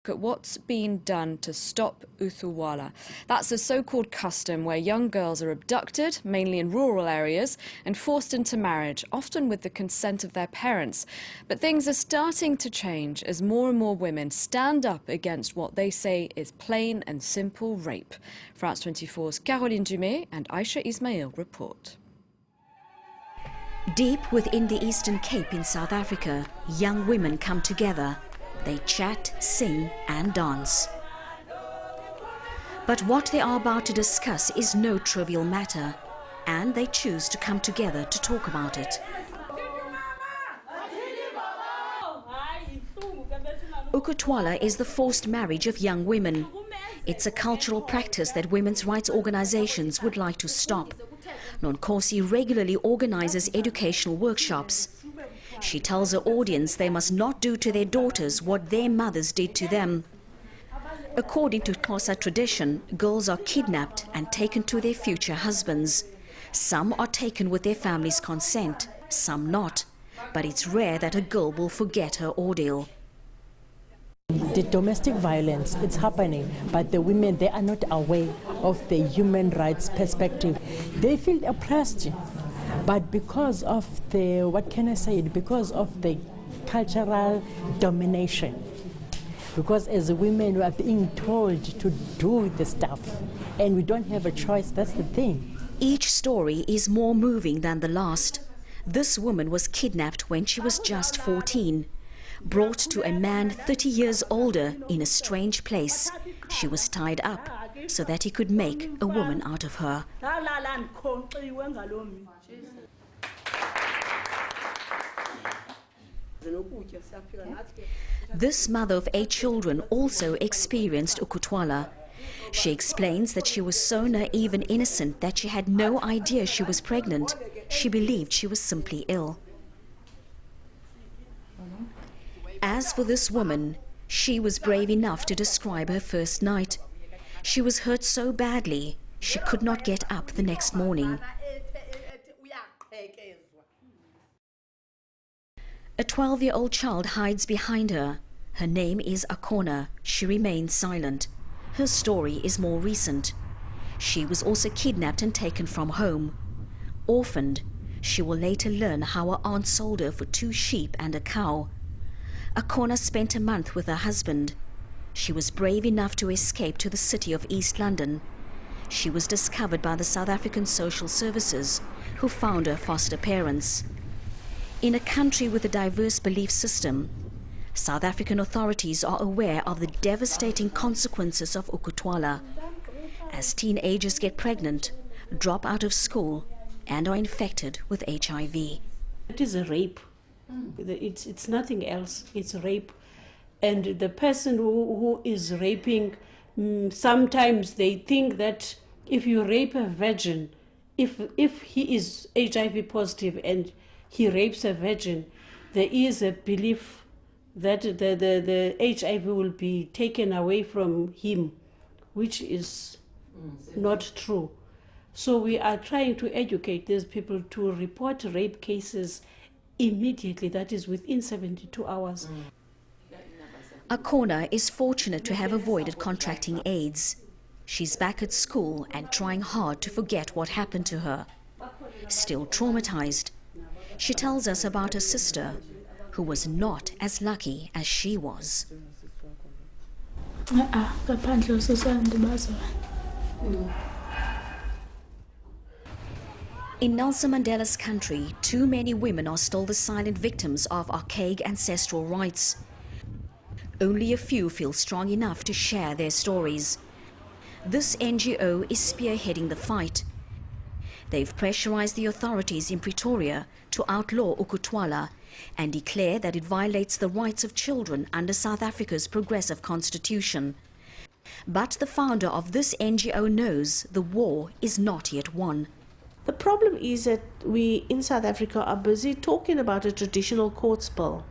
At what's being done to stop ukuthwala. That's a so-called custom where young girls are abducted, mainly in rural areas, and forced into marriage, often with the consent of their parents. But things are starting to change as more and more women stand up against what they say is plain and simple rape. France 24's Caroline Dumais and Aisha Ismail report. Deep within the Eastern Cape in South Africa, young women come together. They chat, sing and dance. But what they are about to discuss is no trivial matter, and they choose to come together to talk about it. Ukuthwala is the forced marriage of young women. It's a cultural practice that women's rights organizations would like to stop. Nonkosi regularly organizes educational workshops. She tells her audience they must not do to their daughters what their mothers did to them. According to Xhosa tradition, girls are kidnapped and taken to their future husbands. Some are taken with their family's consent, some not. But it's rare that a girl will forget her ordeal. The domestic violence, it's happening, but the women, they are not aware of the human rights perspective. They feel oppressed. But because of the, what can I say, because of the cultural domination, because as women we are being told to do the stuff and we don't have a choice, that's the thing. Each story is more moving than the last. This woman was kidnapped when she was just 14, brought to a man 30 years older in a strange place. She was tied up so that he could make a woman out of her. This mother of 8 children also experienced ukuthwala. She explains that she was so naive and innocent that she had no idea she was pregnant. She believed she was simply ill. As for this woman, she was brave enough to describe her first night. She was hurt so badly, she could not get up the next morning. A 12-year-old child hides behind her. Her name is Akona. She remains silent. Her story is more recent. She was also kidnapped and taken from home. Orphaned, she will later learn how her aunt sold her for 2 sheep and a cow. Akona spent a month with her husband. She was brave enough to escape to the city of East London. She was discovered by the South African Social Services, who found her foster parents. In a country with a diverse belief system, South African authorities are aware of the devastating consequences of ukuthwala, as teenagers get pregnant, drop out of school, and are infected with HIV. It is a rape. It's nothing else. It's rape. And the person who is raping, sometimes they think that if you rape a virgin, if he is HIV positive and he rapes a virgin, there is a belief that the HIV will be taken away from him, which is not true. So we are trying to educate these people to report rape cases immediately, that is within 72 hours. Akona is fortunate to have avoided contracting AIDS. She's back at school and trying hard to forget what happened to her. Still traumatized, she tells us about her sister, who was not as lucky as she was. In Nelson Mandela's country, too many women are still the silent victims of archaic ancestral rights. Only a few feel strong enough to share their stories. This NGO is spearheading the fight. They've pressurized the authorities in Pretoria to outlaw ukuthwala and declare that it violates the rights of children under South Africa's progressive constitution. But the founder of this NGO knows the war is not yet won. The problem is that we in South Africa are busy talking about a traditional courts bill,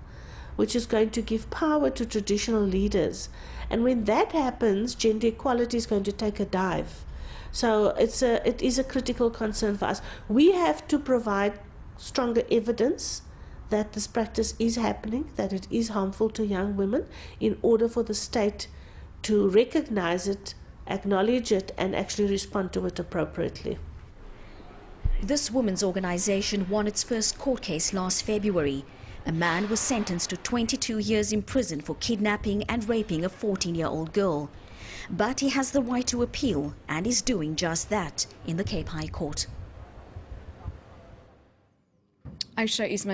which is going to give power to traditional leaders. And when that happens, gender equality is going to take a dive. So it is a critical concern for us. We have to provide stronger evidence that this practice is happening, that it is harmful to young women, in order for the state to recognize it, acknowledge it, and actually respond to it appropriately. This women's organization won its first court case last February. A man was sentenced to 22 years in prison for kidnapping and raping a 14-year-old girl. But he has the right to appeal and is doing just that in the Cape High Court. Aisha Ismail.